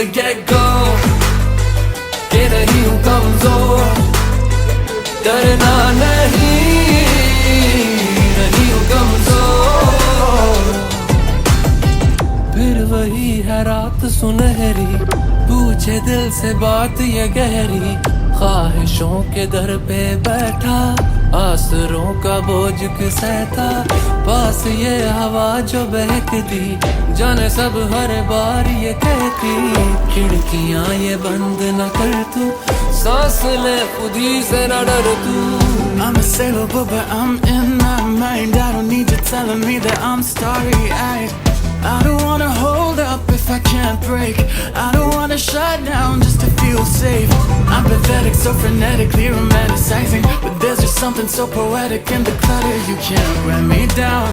the get go कि नहीं हूँ कमजोर, डरना नहीं, नहीं हूँ कमजोर। फिर वही है रात सुनहरी, पूछे दिल से बात ये गहरी, ख्वाहिशों के दर पे बैठा, आसरों का बोझ सहता, पास ये हवा जो बहकती, जाने सब हर बार ये कहती, खिड़कियां ये बंद न कर तू, सांस ले खुद ही से न डर तू। I'm unassailable but I'm in my mind, I don't need you telling me that I'm starry-eyed. I don't wanna hold up if I can't break, I don't wanna shut down just to feel safe. I'm pathetic, so frenetically romanticizing, but there's just something so poetic in the clutter, you can't wear me down.